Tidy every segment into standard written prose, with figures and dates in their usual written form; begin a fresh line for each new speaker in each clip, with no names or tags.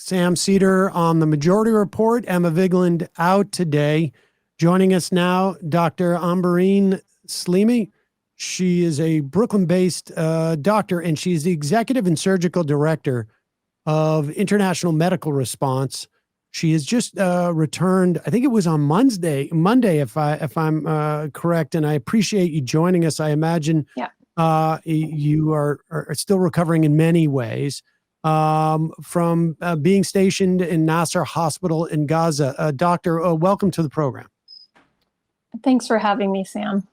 Sam Seder on the Majority Report. Emma Vigeland out today. Joining us now, Dr. Ambereen Sleemi. She is a Brooklyn-based doctor, and she's the executive and surgical director of International Medical Response. She has just returned, I think it was on Monday, if I'm correct, and I appreciate you joining us. I imagine you are still recovering in many ways from being stationed in Nasser Hospital in Gaza. Doctor, welcome to the program.
Thanks for having me, Sam.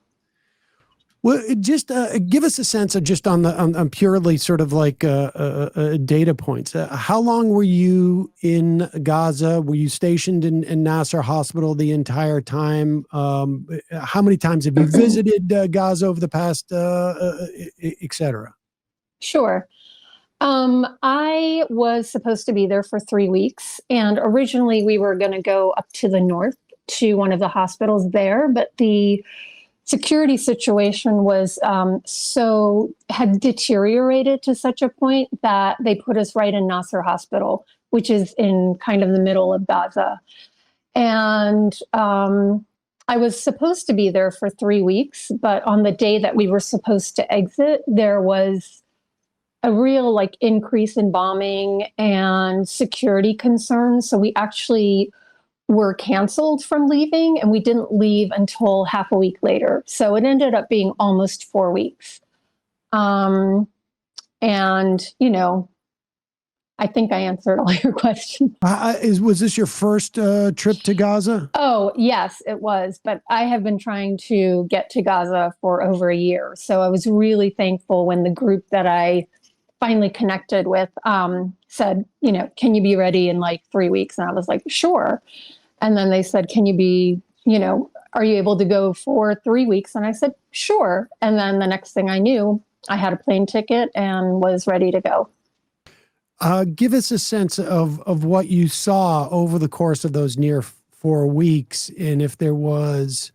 Well, just give us a sense of just on purely sort of like data points. How long were you in Gaza? Were you stationed in Nasser Hospital the entire time? How many times have you visited Gaza over the past, et cetera?
Sure. I was supposed to be there for 3 weeks, and originally we were going to go up to the north to one of the hospitals there, but the security situation was had deteriorated to such a point that they put us right in Nasser Hospital, which is in kind of the middle of Gaza. And I was supposed to be there for 3 weeks, but on the day that we were supposed to exit, there was a real increase in bombing and security concerns. So we actually were canceled from leaving, and we didn't leave until half a week later. So it ended up being almost 4 weeks. And, I think I answered all your questions.
Was this your first trip to Gaza?
Oh, yes, it was. But I have been trying to get to Gaza for over a year. So I was really thankful when the group that I finally connected with said, can you be ready in 3 weeks? And I was like, sure. And then they said, can you be, are you able to go for 3 weeks? And I said, sure. And then the next thing I knew, I had a plane ticket and was ready to go.
Give us a sense of what you saw over the course of those near 4 weeks, and if there was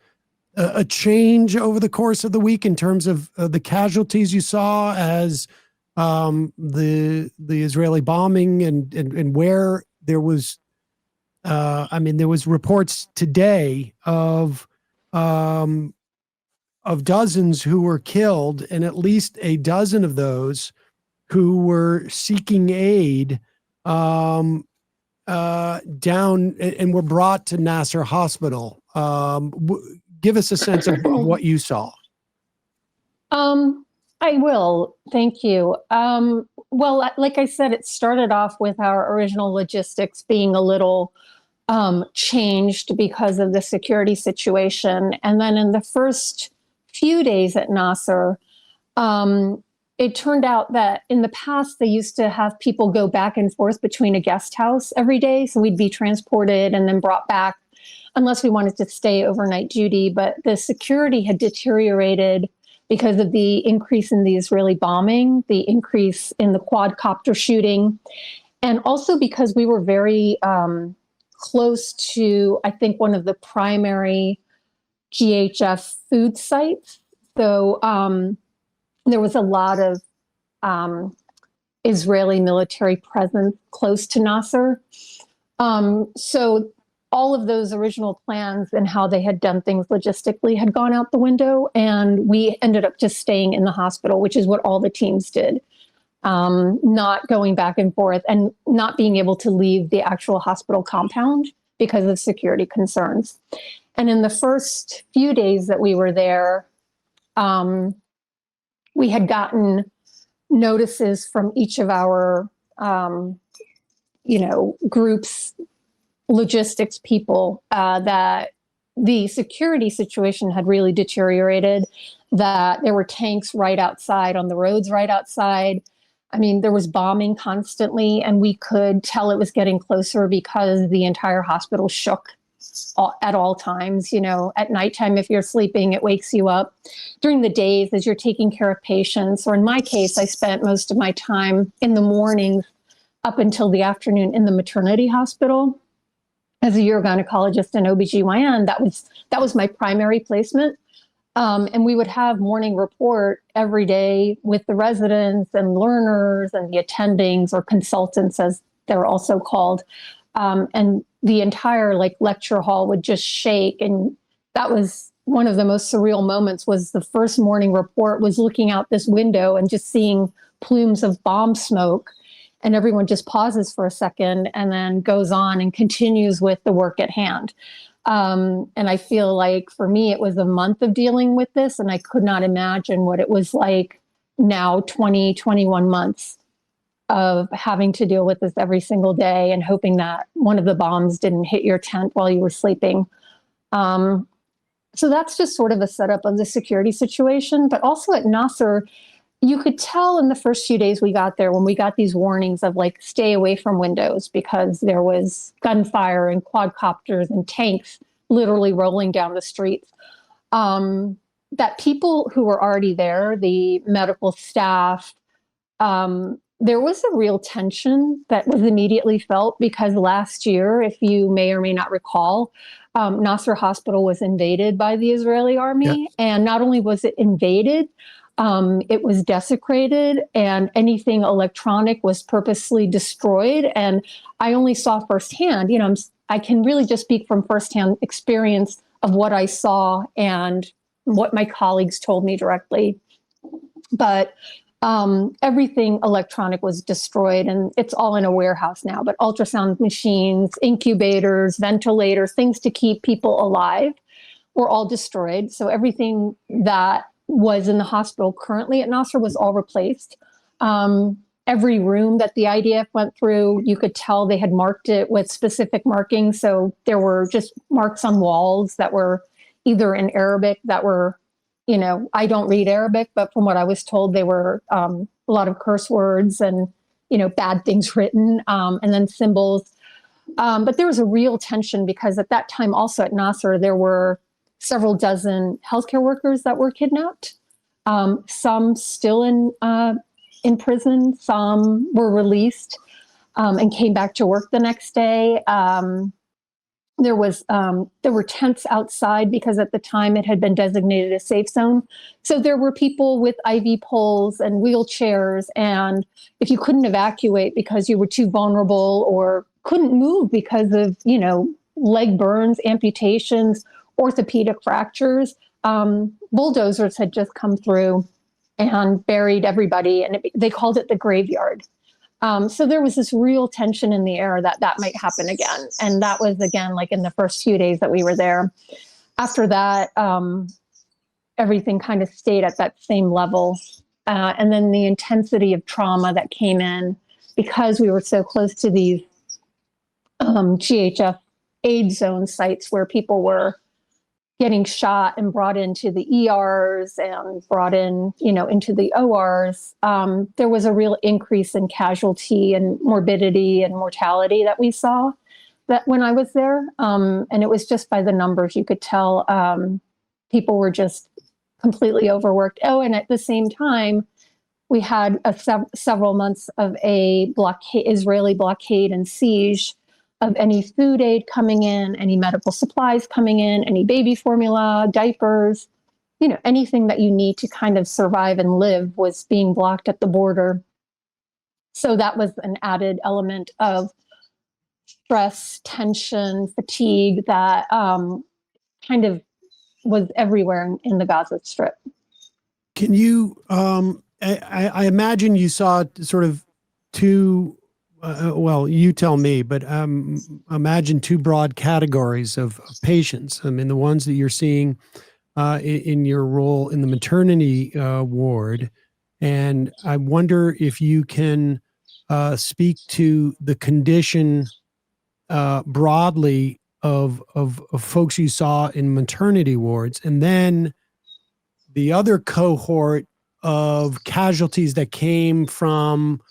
a change over the course of the week in terms of the casualties you saw as the Israeli bombing and where there was. There was reports today of dozens who were killed, and at least a dozen of those who were seeking aid down and were brought to Nasser Hospital. Give us a sense of what you saw.
I will. Thank you. Well, like I said, it started off with our original logistics being a little changed because of the security situation. And then in the first few days at Nasser, it turned out that in the past, they used to have people go back and forth between a guest house every day. So we'd be transported and then brought back unless we wanted to stay overnight duty. But the security had deteriorated because of the increase in the Israeli bombing, the increase in the quadcopter shooting, and also because we were very close to, I think, one of the primary GHF food sites. So there was a lot of Israeli military presence close to Nasser. So all of those original plans and how they had done things logistically had gone out the window, and we ended up just staying in the hospital, which is what all the teams did. Not going back and forth and not being able to leave the actual hospital compound because of security concerns. And in the first few days that we were there, we had gotten notices from each of our, groups, logistics people, that the security situation had really deteriorated, that there were tanks right outside on the roads right outside. I mean, there was bombing constantly, and we could tell it was getting closer because the entire hospital shook at all times. At nighttime, if you're sleeping, it wakes you up. During the days, as you're taking care of patients, or in my case, I spent most of my time in the mornings up until the afternoon in the maternity hospital. As a urogynecologist and OBGYN, that was my primary placement. And we would have morning report every day with the residents and learners and the attendings or consultants, as they're also called. And the entire lecture hall would just shake. And that was one of the most surreal moments. Was the first morning report was looking out this window and just seeing plumes of bomb smoke, and everyone just pauses for a second and then goes on and continues with the work at hand. And I feel like for me, it was a month of dealing with this, and I could not imagine what it was like now, 20, 21 months of having to deal with this every single day and hoping that one of the bombs didn't hit your tent while you were sleeping. So that's just sort of a setup of the security situation. But also at Nasser, you could tell in the first few days we got there, when we got these warnings of stay away from windows, because there was gunfire and quadcopters and tanks literally rolling down the streets, that people who were already there, the medical staff, there was a real tension that was immediately felt, because last year, if you may or may not recall, Nasser Hospital was invaded by the Israeli army. Yeah. And not only was it invaded, it was desecrated, and anything electronic was purposely destroyed. And I only saw firsthand, I can really just speak from firsthand experience of what I saw and what my colleagues told me directly. But everything electronic was destroyed, and it's all in a warehouse now. But ultrasound machines, incubators, ventilators, things to keep people alive were all destroyed. So everything that was in the hospital currently at Nasser was all replaced. Every room that the IDF went through, you could tell they had marked it with specific markings. So there were just marks on walls that were either in Arabic, that were, I don't read Arabic, but from what I was told, they were a lot of curse words and, bad things written, and then symbols. But there was a real tension, because at that time also at Nasser, there were several dozen healthcare workers that were kidnapped. Some still in prison, some were released and came back to work the next day. There were tents outside, because at the time it had been designated a safe zone. So there were people with IV poles and wheelchairs, and if you couldn't evacuate because you were too vulnerable or couldn't move because of, leg burns, amputations, orthopedic fractures, bulldozers had just come through and buried everybody, and they called it the graveyard. So there was this real tension in the air that might happen again. And that was, again, in the first few days that we were there. After that, everything kind of stayed at that same level. And then the intensity of trauma that came in, because we were so close to these GHF aid zone sites where people were getting shot and brought into the ERs and brought in, into the ORs, there was a real increase in casualty and morbidity and mortality that we saw that when I was there. And it was just by the numbers, you could tell people were just completely overworked. Oh, and at the same time, we had several months of a Israeli blockade and siege of any food aid coming in, any medical supplies coming in, any baby formula, diapers, anything that you need to kind of survive and live was being blocked at the border. So that was an added element of stress, tension, fatigue that kind of was everywhere in the Gaza Strip.
Can you, I imagine you saw sort of two, well, you tell me, but imagine two broad categories of patients. I mean, the ones that you're seeing in your role in the maternity ward. And I wonder if you can speak to the condition broadly of folks you saw in maternity wards, and then the other cohort of casualties that came from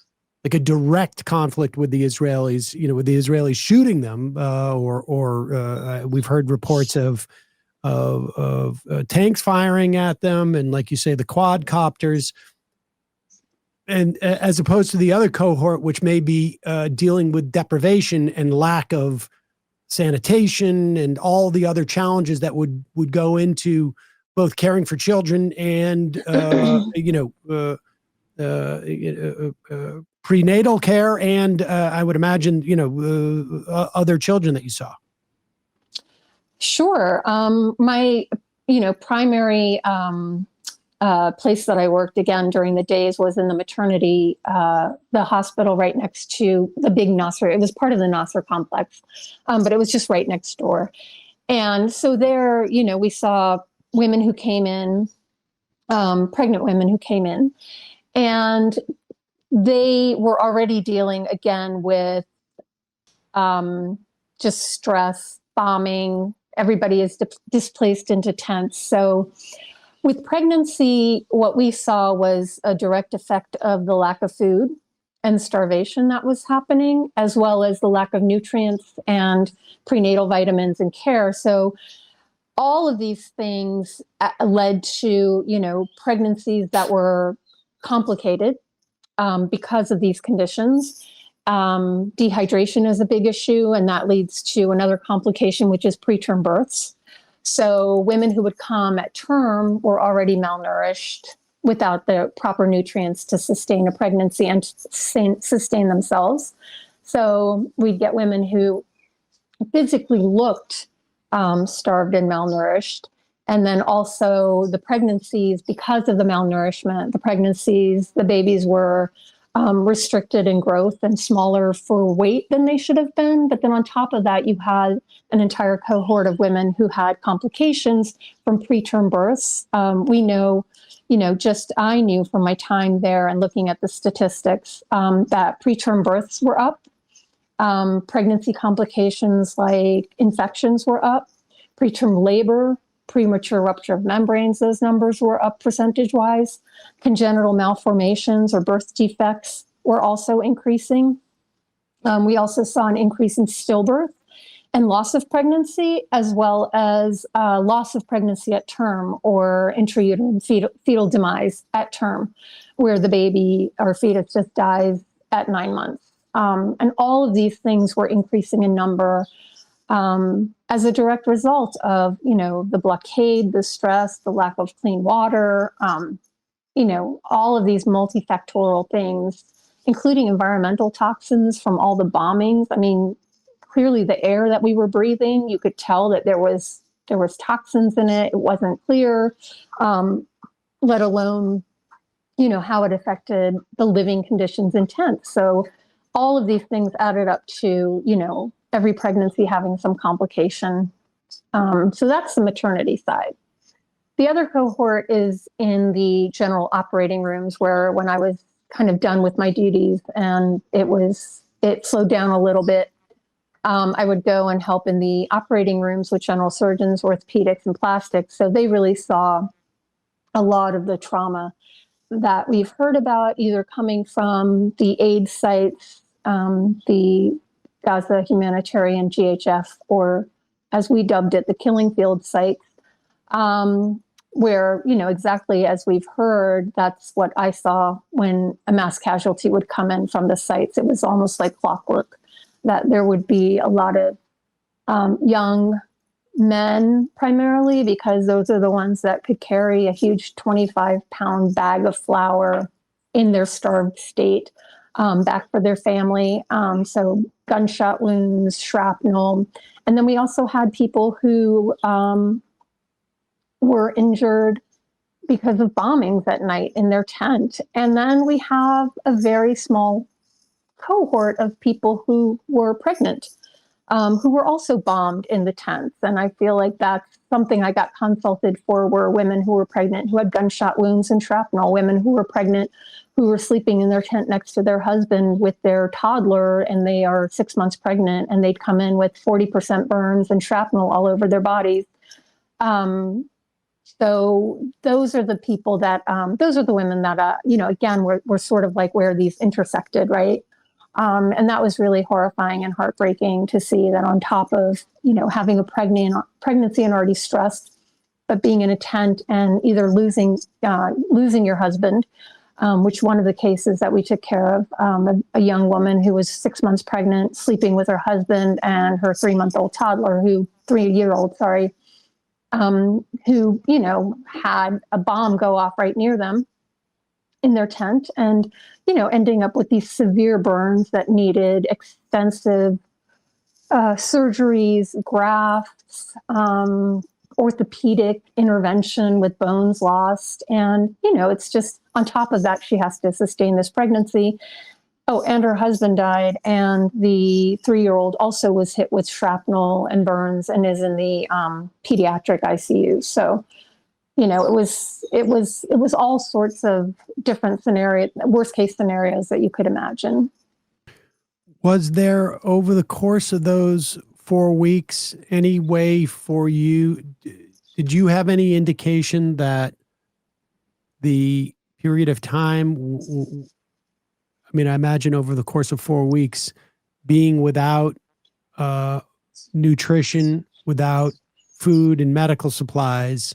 like a direct conflict with the Israelis, with the Israelis shooting them, or we've heard reports of tanks firing at them, and like you say, the quadcopters, and as opposed to the other cohort, which may be dealing with deprivation and lack of sanitation and all the other challenges that would go into both caring for prenatal care and I would imagine, other children that you saw?
Sure. My, primary place that I worked again during the days was in the maternity, the hospital right next to the big Nasser. It was part of the Nasser complex, but it was just right next door. And so there, we saw women who came in, pregnant women who came in, and they were already dealing again with just stress, bombing. Everybody is displaced into tents. So with pregnancy, what we saw was a direct effect of the lack of food and starvation that was happening, as well as the lack of nutrients and prenatal vitamins and care. So all of these things led to, pregnancies that were complicated because of these conditions. Dehydration is a big issue, and that leads to another complication, which is preterm births. So women who would come at term were already malnourished without the proper nutrients to sustain a pregnancy and sustain themselves. So we'd get women who physically looked starved and malnourished. And then also the pregnancies, because of the malnourishment, the babies were restricted in growth and smaller for weight than they should have been. But then on top of that, you had an entire cohort of women who had complications from preterm births. We know, I knew from my time there and looking at the statistics that preterm births were up. Pregnancy complications like infections were up. Preterm labor, premature rupture of membranes, those numbers were up percentage-wise. Congenital malformations or birth defects were also increasing. We also saw an increase in stillbirth and loss of pregnancy, as well as loss of pregnancy at term or intrauterine fetal demise at term, where the baby or fetus just dies at 9 months. And all of these things were increasing in number as a direct result of, the blockade, the stress, the lack of clean water, all of these multifactorial things, including environmental toxins from all the bombings. I mean, clearly the air that we were breathing, you could tell that there was toxins in it. It wasn't clear, let alone, how it affected the living conditions in tents. So all of these things added up to, every pregnancy having some complication. So that's the maternity side. The other cohort is in the general operating rooms, where when I was kind of done with my duties and it slowed down a little bit, I would go and help in the operating rooms with general surgeons, orthopedics, and plastics. So they really saw a lot of the trauma that we've heard about, either coming from the aid sites, the Gaza humanitarian GHF, or as we dubbed it, the killing field sites, where, exactly as we've heard, that's what I saw when a mass casualty would come in from the sites. It was almost like clockwork, that there would be a lot of young men primarily, because those are the ones that could carry a huge 25-pound bag of flour in their starved state back for their family. So gunshot wounds, shrapnel. And then we also had people who were injured because of bombings at night in their tent. And then we have a very small cohort of people who were pregnant, who were also bombed in the tents. And I feel like that's something I got consulted for, were women who were pregnant who had gunshot wounds and shrapnel, women who were pregnant who were sleeping in their tent next to their husband with their toddler, and they are 6 months pregnant, and they'd come in with 40% burns and shrapnel all over their bodies. So those are the people that, those are the women that, again, were sort of like where these intersected, right? And that was really horrifying and heartbreaking to see that, on top of, having a pregnancy and already stressed, but being in a tent and either losing your husband, which one of the cases that we took care of, a young woman who was 6 months pregnant, sleeping with her husband and her 3-month-old toddler, 3-year-old, sorry, who, had a bomb go off right near them. in their tent, and ending up with these severe burns that needed extensive surgeries, grafts, orthopedic intervention with bones lost. And, it's just on top of that, she has to sustain this pregnancy. Oh, and her husband died. And the 3-year-old also was hit with shrapnel and burns and is in the pediatric ICU. So, it was all sorts of different scenarios, worst case scenarios that you could imagine.
Was there, over the course of those 4 weeks, any way for you, did you have any indication that the period of time, I mean, I imagine over the course of 4 weeks, being without nutrition, without food and medical supplies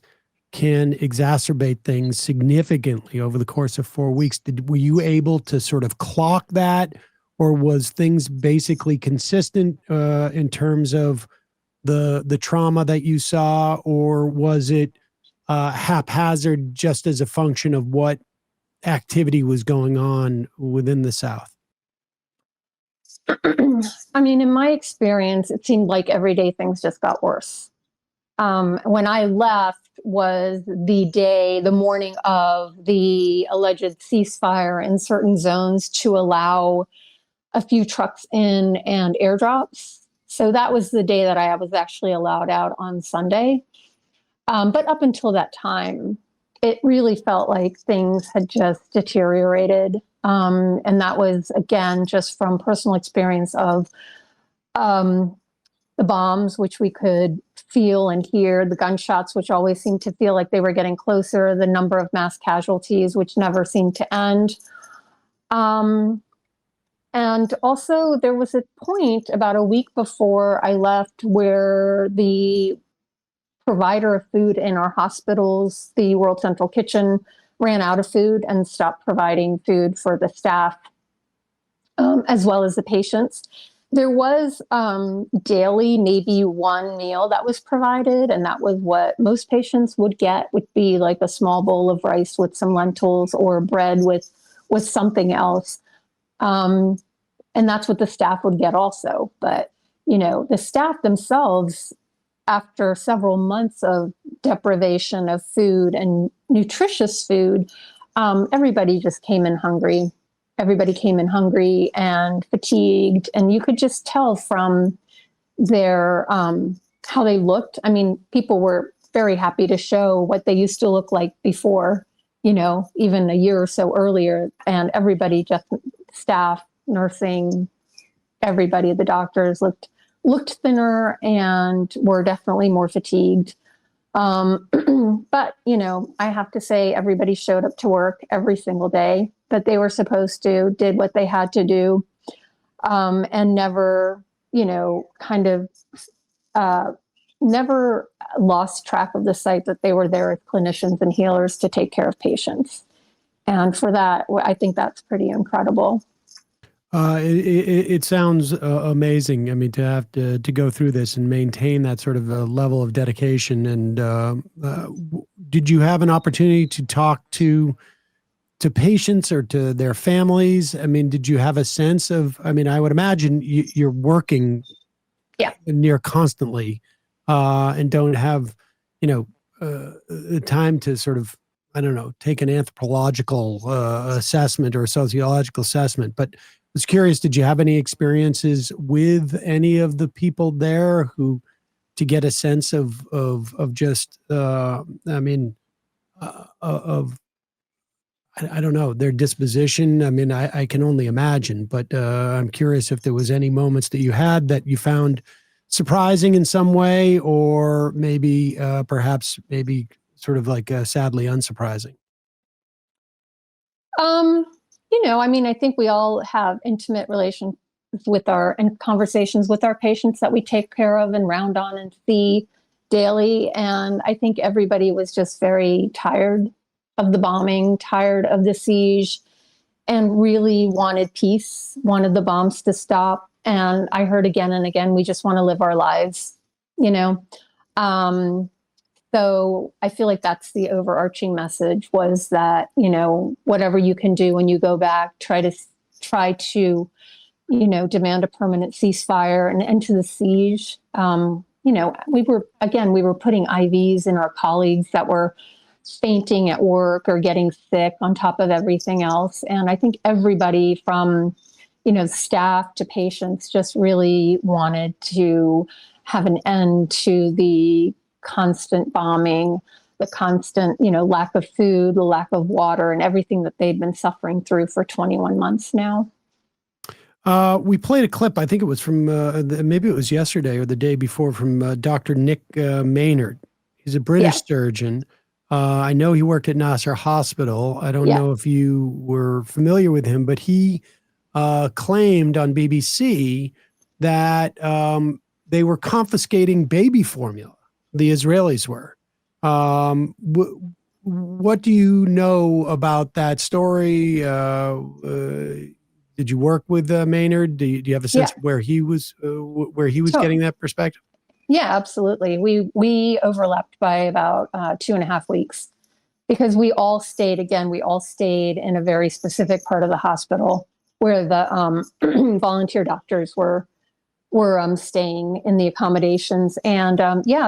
can exacerbate things significantly over the course of 4 weeks. Were you able to sort of clock that? Or was things basically consistent in terms of the trauma that you saw, or was it haphazard just as a function of what activity was going on within the South?
I mean, in my experience, it seemed like every day things just got worse. When I left was the morning of the alleged ceasefire in certain zones to allow a few trucks in and airdrops. So that was the day that I was actually allowed out on Sunday. But up until that time, it really felt like things had just deteriorated. And that was, again, just from personal experience of the bombs, which we could feel and hear, the gunshots, which always seemed to feel like they were getting closer, the number of mass casualties, which never seemed to end. And also, there was a point about a week before I left where the provider of food in our hospitals, the World Central Kitchen, ran out of food and stopped providing food for the staff, as well as the patients. There was daily, maybe one meal that was provided, and that was what most patients would get, would be like a small bowl of rice with some lentils or bread with something else. And that's what the staff would get also. But, the staff themselves, after several months of deprivation of food and nutritious food, everybody just came in hungry. Everybody came in hungry and fatigued. And you could just tell from their, how they looked. I mean, people were very happy to show what they used to look like before, even a year or so earlier. And everybody, just staff, nursing, everybody, the doctors looked thinner and were definitely more fatigued. But, I have to say everybody showed up to work every single day that they were supposed to, did what they had to do, and never, never lost track of the site that they were there as clinicians and healers to take care of patients. And for that, I think that's pretty incredible.
It sounds amazing. I mean, to have to go through this and maintain that sort of a level of dedication. And did you have an opportunity to talk to patients or to their families? I mean, did you have a sense of? I mean, I would imagine you're working, near constantly, and don't have, the time to sort of, I don't know, take an anthropological assessment or a sociological assessment, but. I was curious, did you have any experiences with any of the people there to get a sense of just, I don't know, their disposition? I mean, I can only imagine, but I'm curious if there was any moments that you had that you found surprising in some way, or maybe perhaps sort of like sadly unsurprising.
I think we all have intimate relations and conversations with our patients that we take care of and round on and see daily. And I think everybody was just very tired of the bombing, tired of the siege, and really wanted peace, wanted the bombs to stop. And I heard again and again, we just want to live our lives, So I feel like that's the overarching message, was that, whatever you can do when you go back, try to demand a permanent ceasefire and end to the siege. We were putting IVs in our colleagues that were fainting at work or getting sick on top of everything else. And I think everybody from, staff to patients just really wanted to have an end to the constant bombing, the constant, lack of food, the lack of water, and everything that they've been suffering through for 21 months now.
We played a clip, I think it was from, maybe it was yesterday or the day before, from Dr. Nick Maynard. He's a British surgeon. I know he worked at Nasser Hospital. I don't know if you were familiar with him, but he claimed on BBC that they were confiscating baby formula. The Israelis were. What do you know about that story? Did you work with Maynard? Do you have a sense of where he was getting that perspective?
Yeah, absolutely. We overlapped by about 2.5 weeks, because we all stayed in a very specific part of the hospital where the volunteer doctors were staying in the accommodations. And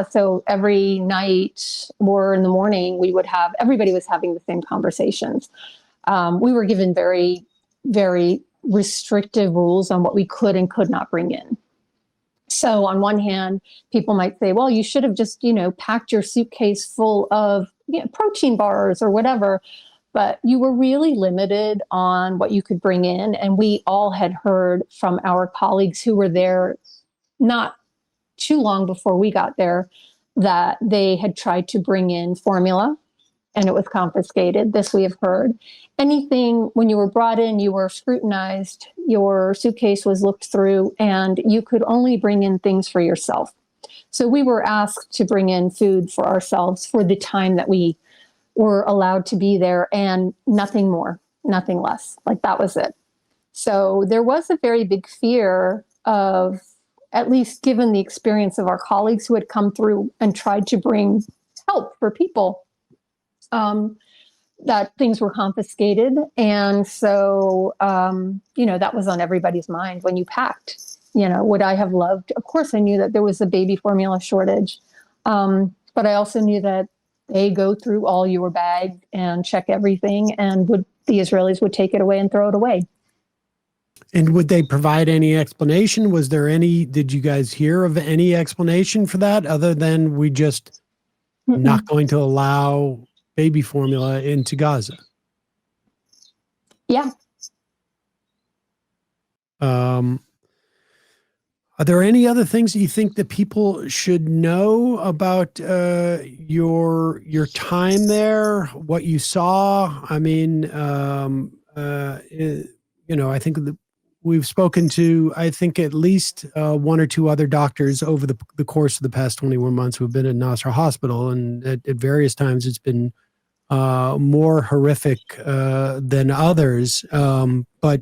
so every night or in the morning, everybody was having the same conversations. We were given very, very restrictive rules on what we could and could not bring in. So on one hand, people might say, well, you should have just, packed your suitcase full of protein bars or whatever. But you were really limited on what you could bring in. And we all had heard from our colleagues who were there not too long before we got there that they had tried to bring in formula and it was confiscated. This we have heard. Anything, when you were brought in, you were scrutinized, your suitcase was looked through, and you could only bring in things for yourself. So we were asked to bring in food for ourselves for the time that we were allowed to be there, and nothing more, nothing less. Like, that was it. So there was a very big fear of, at least given the experience of our colleagues who had come through and tried to bring help for people, that things were confiscated. And so, that was on everybody's mind when you packed. Would I have loved? Of course, I knew that there was a baby formula shortage. But I also knew that they go through all your bag and check everything, and the Israelis would take it away and throw it away.
And would they provide any explanation? Did you guys hear of any explanation for that, other than we just not going to allow baby formula into Gaza?
Yeah.
Are there any other things that you think that people should know about your time there, what you saw? I mean, I think we've spoken to, I think, at least one or two other doctors over the course of the past 21 months who have been at Nasser Hospital, and at various times it's been more horrific than others, but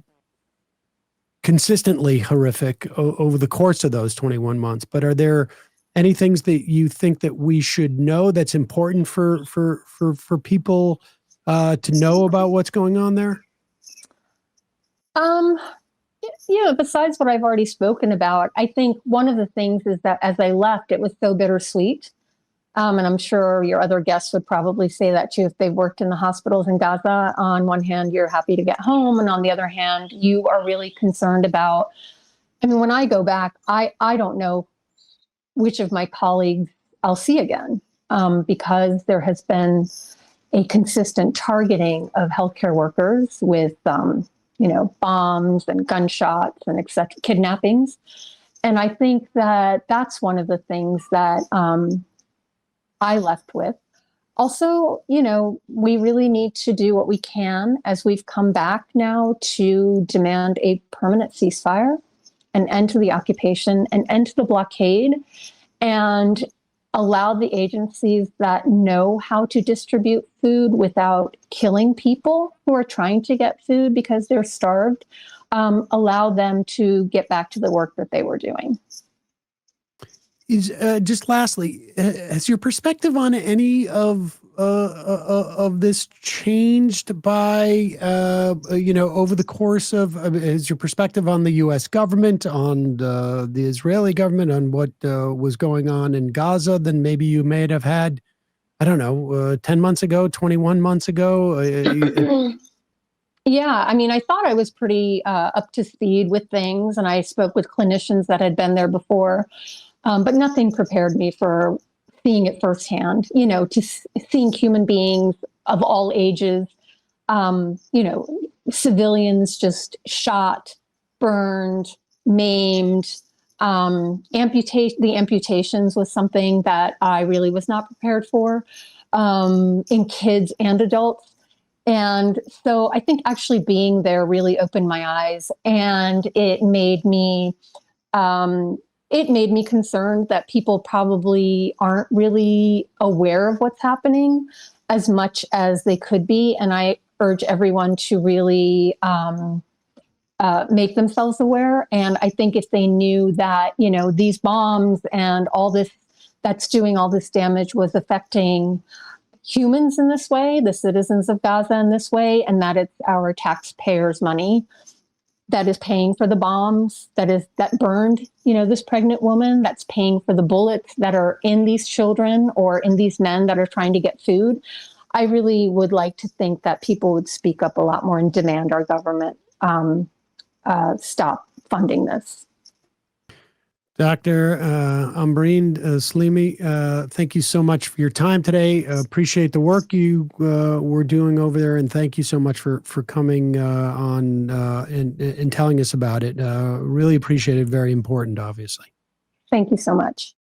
consistently horrific over the course of those 21 months. But are there any things that you think that we should know that's important for people to know about what's going on there?
Besides what I've already spoken about, I think one of the things is that as I left, it was so bittersweet. And I'm sure your other guests would probably say that too if they've worked in the hospitals in Gaza. On one hand, you're happy to get home. And on the other hand, you are really concerned about, when I go back, I don't know which of my colleagues I'll see again, because there has been a consistent targeting of healthcare workers with, bombs and gunshots and etc., kidnappings. And I think that that's one of the things that I left with. Also, we really need to do what we can as we've come back now to demand a permanent ceasefire, an end to the occupation, an end to the blockade, and allow the agencies that know how to distribute food without killing people who are trying to get food because they're starved, allow them to get back to the work that they were doing.
Is just lastly, has your perspective on any of this changed by over the course of? Has your perspective on the U.S. government, on the Israeli government, on what was going on in Gaza than maybe you may have had, I don't know, 10 months ago, 21 months ago?
Yeah, I mean, I thought I was pretty up to speed with things, and I spoke with clinicians that had been there before, but nothing prepared me for seeing it firsthand. Seeing human beings of all ages, civilians just shot, burned, maimed. The amputations was something that I really was not prepared for, in kids and adults. And so I think actually being there really opened my eyes, and it made me concerned that people probably aren't really aware of what's happening as much as they could be. And I urge everyone to really make themselves aware. And I think if they knew that, these bombs and all this that's doing all this damage was affecting humans in this way, the citizens of Gaza in this way, and that it's our taxpayers' money that is paying for the bombs that burned, this pregnant woman, that's paying for the bullets that are in these children or in these men that are trying to get food. I really would like to think that people would speak up a lot more and demand our government stop funding this.
Dr. Ambereen Sleemi, thank you so much for your time today. Appreciate the work you were doing over there, and thank you so much for coming on and telling us about it. Really appreciate it. Very important, obviously.
Thank you so much.